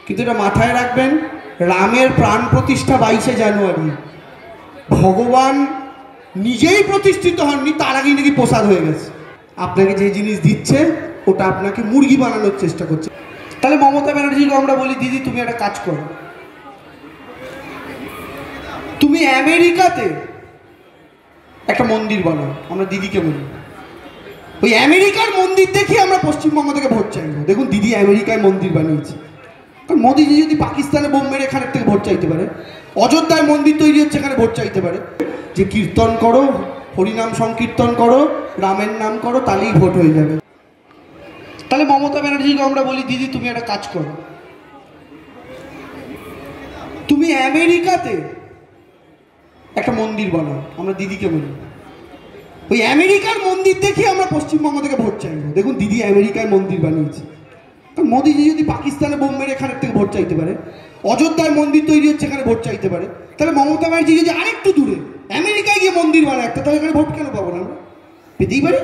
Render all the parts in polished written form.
কিন্তু এটা মাথায় রাখবেন, রামের প্রাণ প্রতিষ্ঠা 22শে জানুয়ারি। ভগবান নিজেই প্রতিষ্ঠিত হননি, তার আগেই নাকি প্রসাদ হয়ে গেছে। আপনাকে যে জিনিস দিচ্ছে ওটা আপনাকে মুরগি বানানোর চেষ্টা করছে। তাহলে মমতা ব্যানার্জিকে আমরা বলি, দিদি তুমি একটা কাজ করো, তুমি আমেরিকাতে একটা মন্দির বানাও। আমরা দিদিকে বলি, ওই আমেরিকার মন্দির দেখি আমরা পশ্চিমবঙ্গ থেকে ভোট চাইবো। দেখুন দিদি আমেরিকায় মন্দির বানিয়েছে, কারণ মোদিজি যদি পাকিস্তানে বোম মেরে এখানের থেকে ভোট চাইতে পারে, অযোধ্যায় মন্দির তৈরি হচ্ছে এখানে ভোট চাইতে পারে, যে কীর্তন করো, হরিনাম সংকীর্তন করো, রামের নাম করো, তাহলেই ভোট হয়ে যাবে। তাহলে মমতা ব্যানার্জিকে আমরা বলি, দিদি তুমি একটা কাজ করো, তুমি আমেরিকাতে একটা মন্দির বানাও। আমরা দিদিকে বলি, ওই আমেরিকার মন্দির দেখি আমরা পশ্চিমবঙ্গ থেকে ভোট চাইবো। দেখুন দিদি আমেরিকায় মন্দির বানিয়েছে, কারণ মোদিজি যদি পাকিস্তানে বোম মেরে এখানের থেকে ভোট চাইতে পারে, অযোধ্যায় মন্দির তৈরি হচ্ছে এখানে ভোট চাইতে পারে, তাহলে মমতা ব্যানার্জি যদি আরেকটু দূরে আমেরিকায় গিয়ে মন্দির বানায় একটা, তাহলে এখানে ভোট কেন পাবো না? আমরা পেতেই পারি।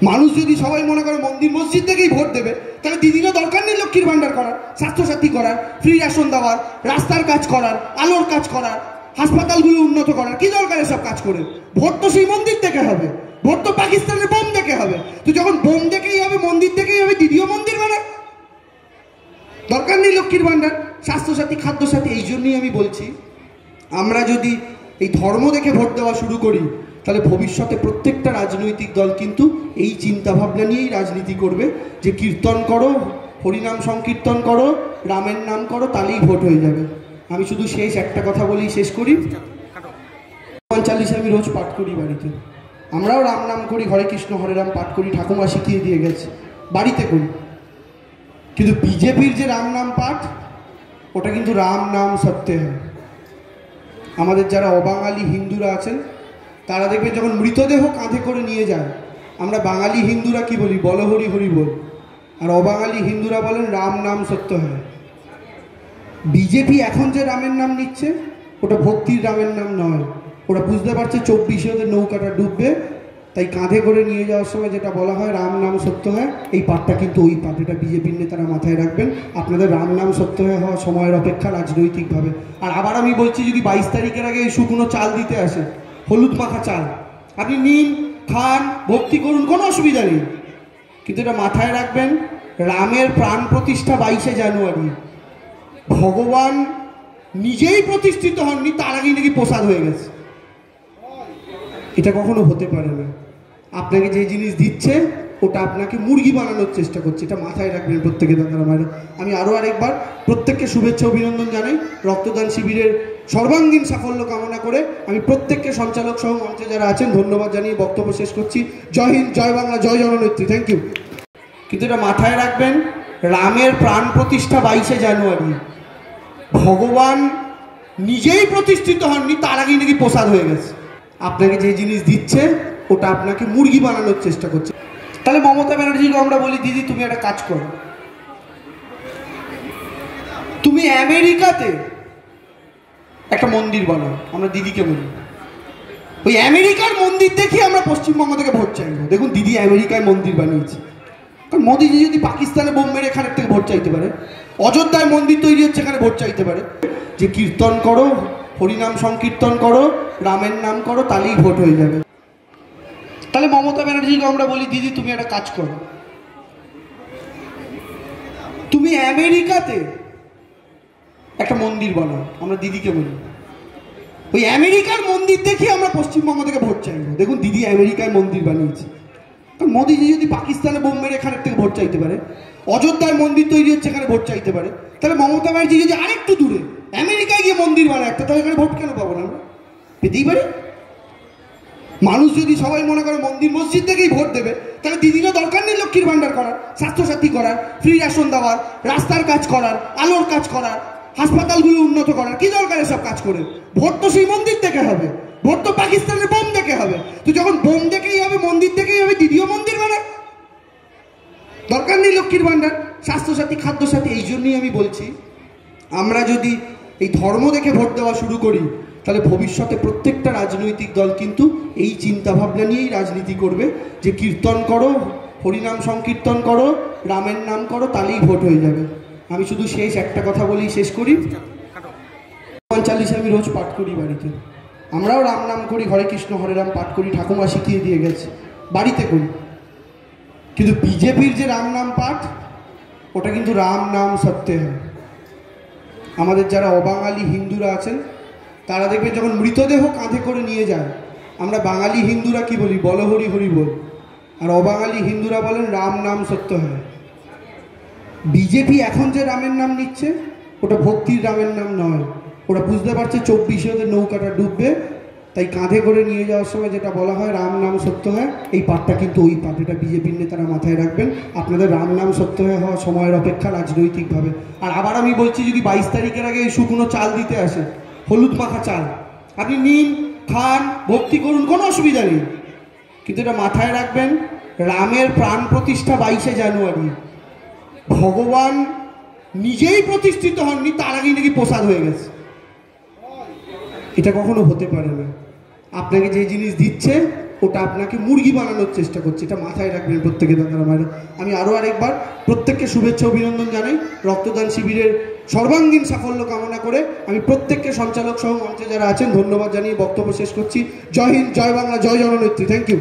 মানুষ যদি সবাই মনে করে মন্দির মসজিদ থেকেই ভোট দেবে, তাহলে দিদিরও দরকার নেই লক্ষ্মীর ভান্ডার করার, স্বাস্থ্যসাথী করার, ফ্রি রেশন দেওয়ার, রাস্তার কাজ করার, আলোর কাজ করার, হাসপাতালগুলো উন্নত করার। কি দরকার এসব কাজ করে? ভোট তো সেই মন্দির থেকে হবে, ভোট তো পাকিস্তানের বোম দেখে হবে। তো যখন বোম দেখেই হবে, মন্দির দেখেই হবে, দিদিও মন্দির বানায়। দরকার নেই লক্ষ্মীর ভান্ডার, স্বাস্থ্যসাথী, খাদ্যসাথী। এই জন্যই আমি বলছি, আমরা যদি এই ধর্ম দেখে ভোট দেওয়া শুরু করি, তাহলে ভবিষ্যতে প্রত্যেকটা রাজনৈতিক দল কিন্তু এই চিন্তাভাবনা নিয়েই রাজনীতি করবে, যে কীর্তন করো, হরিনাম সংকীর্তন করো, রামের নাম করো, তাহলেই ভোট হয়ে যাবে। আমি শুধু শেষ একটা কথা বলেই শেষ করি। 45 আমি রোজ পাঠ করি বাড়িতে, আমরাও রাম নাম করি, হরে কৃষ্ণ হরে রাম পাঠ করি, ঠাকুমা শিখিয়ে দিয়ে গেছে, বাড়িতে করি। কিন্তু বিজেপির যে রাম নাম পাঠ, ওটা কিন্তু রাম নাম সত্যে হয়। আমাদের যারা অবাঙালি হিন্দুরা আছেন, তারা দেখবেন যখন মৃতদেহ কাঁধে করে নিয়ে যায়, আমরা বাঙালি হিন্দুরা কি বলি? বল হরি হরি বল। আর অবাঙালি হিন্দুরা বলেন রাম নাম সত্য হয়। বিজেপি এখন যে রামের নাম নিচ্ছে, ওটা ভক্তির রামের নাম নয়। ওরা বুঝতে পারছে 24-এ ওদের নৌকাটা ডুববে, তাই কাঁধে করে নিয়ে যাওয়ার সময় যেটা বলা হয় রাম নাম সত্য হয়, এই পাঠটা কিন্তু ওই পাঠ। এটা বিজেপির নেতারা মাথায় রাখবেন। আপনাদের রাম নাম সত্য হওয়া সময়ের অপেক্ষা রাজনৈতিকভাবে। আর আবার আমি বলছি, যদি 22 তারিখের আগে এই শুকনো চাল দিতে আসে, হলুদ মাখা চাল, আপনি নিন, খান, ভক্তি করুন, কোনো অসুবিধা নেই। কিন্তু এটা মাথায় রাখবেন, রামের প্রাণ প্রতিষ্ঠা 22শে জানুয়ারি। ভগবান নিজেই প্রতিষ্ঠিত হননি, তার আগেই নাকি প্রসাদ হয়ে গেছে। এটা কখনো হতে পারে না। আপনাকে যে জিনিস দিচ্ছে ওটা আপনাকে মুরগি বানানোর চেষ্টা করছে, এটা মাথায় রাখবেন প্রত্যেকে। দাদারা মায়েরা, আমি আরও আরেকবার প্রত্যেককে শুভেচ্ছা অভিনন্দন জানাই। রক্তদান শিবিরের সর্বাঙ্গীন সাফল্য কামনা করে আমি প্রত্যেককে সঞ্চালক সহ মঞ্চে যারা আছেন ধন্যবাদ জানিয়ে বক্তব্য শেষ করছি। জয় হিন্দ, জয় বাংলা, জয় জননেত্রী। Thank you. কিন্তু এটা মাথায় রাখবেন, রামের প্রাণ প্রতিষ্ঠা 22শে জানুয়ারি। ভগবান নিজেই প্রতিষ্ঠিত হননি, তার আগেই নাকি প্রসাদ হয়ে গেছে। আপনাকে যে জিনিস দিচ্ছে ওটা আপনাকে মুরগি বানানোর চেষ্টা করছে। তাহলে মমতা ব্যানার্জিকে আমরা বলি, দিদি তুমি একটা কাজ করো, তুমি আমেরিকাতে একটা মন্দির বানাও। আমরা দিদিকে বলি, ওই আমেরিকার মন্দির দেখি আমরা পশ্চিমবঙ্গ থেকে ভোট চাইবো। দেখুন দিদি আমেরিকায় মন্দির বানিয়েছে, কারণ মোদিজি যদি পাকিস্তানে বোম মেরে এখানের থেকে ভোট চাইতে পারে, অযোধ্যায় মন্দির তৈরি হচ্ছে এখানে ভোট চাইতে পারে, যে কীর্তন করো, হরিনাম সংকীর্তন করো, রামের নাম করো, তাহলেই ভোট হয়ে যাবে। তাহলে মমতা ব্যানার্জিকে আমরা বলি, দিদি তুমি একটা কাজ করো, তুমি আমেরিকাতে একটা মন্দির বানাও। আমরা দিদিকে বলি, ওই আমেরিকার মন্দির দেখি আমরা পশ্চিমবঙ্গ থেকে ভোট চাইবো। দেখুন দিদি আমেরিকায় মন্দির বানিয়েছে, কারণ মোদিজি যদি পাকিস্তানে বোম মেরে এখানের থেকে ভোট চাইতে পারে, অযোধ্যায় মন্দির তৈরি হচ্ছে এখানে ভোট চাইতে পারে, তাহলে মমতা ব্যানার্জি যদি আরেকটু দূরে আমেরিকায় গিয়ে মন্দির বানায় একটা, তাহলে এখানে ভোট কেন পাবো না? আমরা পেতেই পারি। মানুষ যদি সবাই মনে করে মন্দির মসজিদ থেকেই ভোট দেবে, তাহলে দিদিরও দরকার নেই লক্ষ্মীর ভান্ডার করার, স্বাস্থ্যসাথী করার, ফ্রি রেশন দেওয়ার, রাস্তার কাজ করার, আলোর কাজ করার, হাসপাতালগুলো উন্নত করার। কি দরকার এসব কাজ করে? ভোট তো সেই মন্দির থেকে হবে, ভোট তো পাকিস্তানের বোম দেখে হবে। তো যখন বোম দেখেই হবে, মন্দির দেখেই হবে, দিদিও মন্দির বানায়। দরকার নেই লক্ষ্মীর ভান্ডার, স্বাস্থ্যসাথী, খাদ্যসাথী। এই জন্যই আমি বলছি, আমরা যদি এই ধর্ম দেখে ভোট দেওয়া শুরু করি, তাহলে ভবিষ্যতে প্রত্যেকটা রাজনৈতিক দল কিন্তু এই চিন্তাভাবনা নিয়েই রাজনীতি করবে, যে কীর্তন করো, হরিনাম সংকীর্তন করো, রামের নাম করো, তাহলেই ভোট হয়ে যাবে। আমি শুধু শেষ একটা কথা বলি, শেষ করি। হনুমান চালিশা আমি রোজ পাঠ করি বাড়িতে, আমরাও রাম নাম করি, হরে কৃষ্ণ হরে রাম পাঠ করি, ঠাকুমা শিখিয়ে দিয়ে গেছে, বাড়িতে করি। কিন্তু বিজেপির যে রাম নাম পাঠ, ওটা কিন্তু রাম নাম সত্যে হয়। আমাদের যারা অবাঙালি হিন্দুরা আছেন তারা দেখবেন যখন মৃতদেহ কাঁধে করে নিয়ে যায়, আমরা বাঙালি হিন্দুরা কি বলি, বল হরি হরি বল, আর অবাঙালি হিন্দুরা বলেন রাম নাম সত্য হয়। বিজেপি এখন যে রামের নাম নিচ্ছে ওটা ভক্তির রামের নাম নয়, ওরা বুঝতে পারছে 24 ওদের নৌকাটা ডুববে, তাই কাঁধে করে নিয়ে যাওয়ার সময় যেটা বলা হয় রাম নাম সত্য হয়, এই পাঠটা কিন্তু ওই পাঠ। এটা বিজেপির নেতারা মাথায় রাখবেন, আপনাদের রাম নাম সত্য হয়ে হওয়া সময়ের অপেক্ষা রাজনৈতিকভাবে। আর আবার আমি বলছি, যদি 22 তারিখের আগে শুকনো চাল দিতে আসে, হলুদ মাখা চাল, আপনি নিন, খান, ভক্তি করুন, কোনো অসুবিধা নেই, কিন্তু এটা মাথায় রাখবেন রামের প্রাণ প্রতিষ্ঠা 22শে জানুয়ারি, ভগবান নিজেই প্রতিষ্ঠিত হননি, তার আগেই নাকি প্রসাদ হয়ে গেছে। এটা কখনো হতে পারে না। আপনাকে যে জিনিস দিচ্ছে ওটা আপনাকে মুরগি বানানোর চেষ্টা করছে, এটা মাথায় রাখবেন প্রত্যেকে দাদারা মায়েরা। আমি আরও আরেকবার প্রত্যেককে শুভেচ্ছা অভিনন্দন জানাই। রক্তদান শিবিরের সর্বাঙ্গীন সাফল্য কামনা করে আমি প্রত্যেককে সঞ্চালক সহ মঞ্চে যারা আছেন ধন্যবাদ জানিয়ে বক্তব্য শেষ করছি। জয় হিন্দ, জয় বাংলা, জয় জননেত্রী। Thank you.